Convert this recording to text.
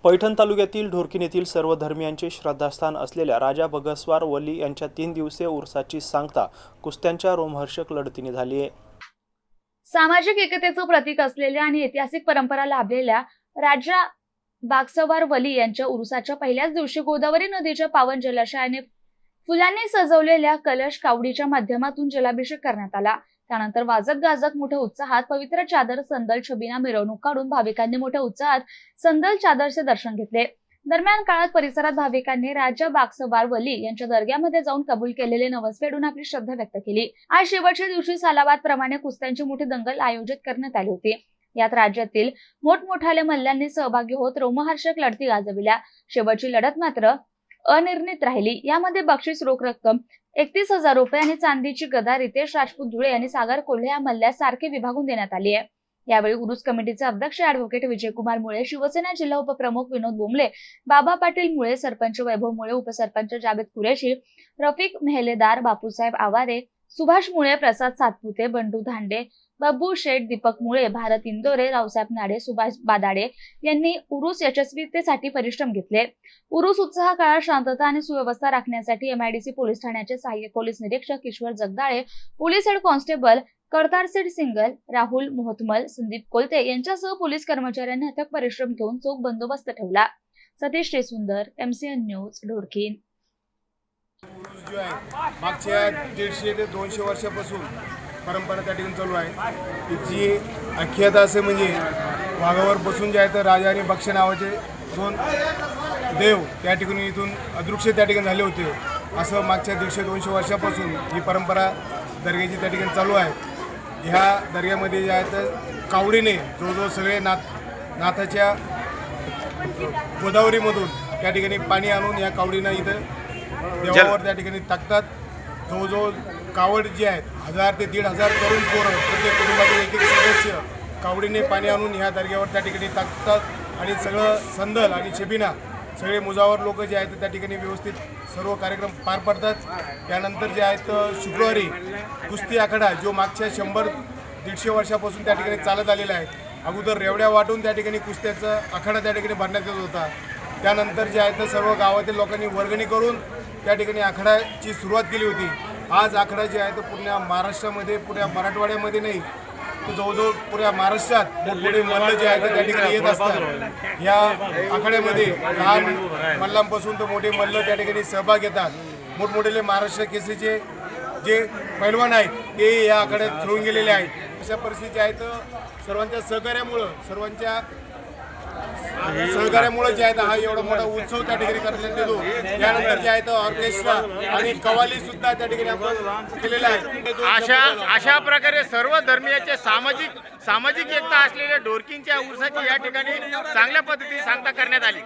पैठण तालुक्यातील ढोरकीन येथील सर्व धर्मियांचे श्रद्धास्थान असलेल्या राजा बगसवार वली यांच्या 3 दिवसीय उर्साची सांगता कुस्त्यांच्या रोमहर्षक लढतीने झाली आहे। सामाजिक एकतेचं प्रतीक असलेल्या आणि ऐतिहासिक परंपरा लाभलेल्या राजा बागसवार वली यांच्या उरुसाच्या पहिल्याच दिवशी गोदावरी नदीच्या पावन जलाशयाने फुलांनी सजवलेल्या कलश कावडीच्या माध्यमातून जलाभिषेक करण्यात आला। त्यानंतर वाजत गाजत मोठ्या उत्साहात पवित्र चादर संदल छबिना मिरवणूक काढून भाविकांनी मोठ्या उत्साहात संदल चादरचे दर्शन घेतले। दरम्यान काळात परिसरात भाविकांनी राजा बागसवार वली यांच्या दर्ग्यामध्ये जाऊन कबूल केलेले नवस फेडून आपली श्रद्धा व्यक्त केली। आज शेवटच्या दिवशी सालाबाद प्रमाणे कुस्त्यांची मोठी दंगल आयोजित करण्यात आली होती। यात राज्यातील मोठमोठाले मल्लांनी सहभागी होत रोमहर्षक लढती गाजविल्या। शेवटची लढत मात्र अनिर्णित राहिली। यामध्ये बक्षीस रोख रक्कम 31,000 रुपये आणि चांदीची गदा रितेश राजपूत धुळे आणि सागर कोल्हे या मल्ल्यास सारखे विभागून देण्यात आली आहे। यावेळी उरुस कमिटीचे अध्यक्ष ॲडव्होकेट विजयकुमार मुळे, शिवसेना जिल्हा उपप्रमुख विनोद बोंबले, बाबा पाटील मुळे, सरपंच वैभव मुळे, उपसरपंच जावेद कुरेशी, रफिक मेहलेदार, बापूसाहेब आवारे, सुभाष मुळे, प्रसाद सातपुते, बंडू धांडे, बाबू शेठ, दीपक मुळे, भारत इंदोरे, रावसाहेब नाडे, सुभाष बादाडे यांनी उरुस यशस्वीतेसाठी परिश्रम घेतले। उरुस उत्साह काळात शांतता आणि सुव्यवस्था राखण्यासाठी MIDC पोलीस ठाण्याचे सहाय्यक पोलीस निरीक्षक Ishwar Jagdale, police head constable Kartarseth Singal, Rahul Mohtamal, Sandeep Kolte यांच्यासह पोलीस कर्मचाऱ्यांनी अथक परिश्रम घेऊन चोख बंदोबस्त ठेवला। सतीश सुंदर, MCN न्यूज, ढोरकीन। मागच्या 150 ते 200 वर्षापासून परंपरा त्या ठिकाणी चालू आहे। जी आख्यायिका असे म्हणजे वाघावर बसून जे आहे तर राजा आणि बक्ष नावाचे 2 देव त्या ठिकाणी इथून अदृश्य त्या ठिकाणी झाले होते। असं मागच्या 150-200 वर्षापासून ही परंपरा दर्ग्याची त्या ठिकाणी चालू आहे। ह्या दर्ग्यामध्ये जे आहे तर कावडीने जवळजवळ सगळे नाथाच्या गोदावरीमधून त्या ठिकाणी पाणी आणून या कावडीनं इथं देवावर त्या ठिकाणी टाकतात। जवळजवळ कावड जी आहेत 1000 ते 1,500 तरुण पोरं प्रत्येक कुटुंबातील एक सदस्य कावडीने पाणी आणून ह्या दर्ग्यावर त्या ठिकाणी टाकतात आणि सगळं संदल आणि छबिना सगळे मुजावर लोक जे आहेत त्या ठिकाणी व्यवस्थित सर्व कार्यक्रम पार पडतात। त्यानंतर जे आहेत शुक्रवारी कुस्ती आखाडा जो मागच्या 100-150 वर्षापासून त्या ठिकाणी चालत आलेला आहे। अगोदर रेवड्या वाटून त्या ठिकाणी कुस्त्याचा आखाडा त्या ठिकाणी भरण्यात येत होता। त्यानंतर जे आहे तर सर्व गावातील लोकांनी वर्गणी करून त्या ठिकाणी आखाड्याची सुरुवात केली होती। आज आखाडा जे आहे तो पुण्या महाराष्ट्रामध्ये, पुण्या मराठवाड्यामध्ये नाही तर जवळजवळ पुऱ्या महाराष्ट्रात मोठमोठे मल्ल जे आहेत त्या ठिकाणी येत असतात। या आखाड्यामध्ये लहान मल्लांपासून तर मोठे मल्ल त्या ठिकाणी सहभाग घेतात। मोठमोठे महाराष्ट्र केसरीचे जे पैलवान आहेत ते या आखाड्यात खेळून गेलेले आहेत। अशा परिस्थिती आहेत सर्वांच्या सहकार्यामुळे जे आहे हा एवढा मोठा उत्सव त्या ठिकाणी करण्यात येतो। त्यानंतर जे आहे ऑर्केस्ट्रा आणि कवाली सुद्धा त्या ठिकाणी आपण केलेला आहे। अशा प्रकारे सर्व धर्मीयाचे सामाजिक एकता असलेल्या ढोरकींच्या उर्साची या ठिकाणी चांगल्या पद्धतीने सांगता करण्यात आली।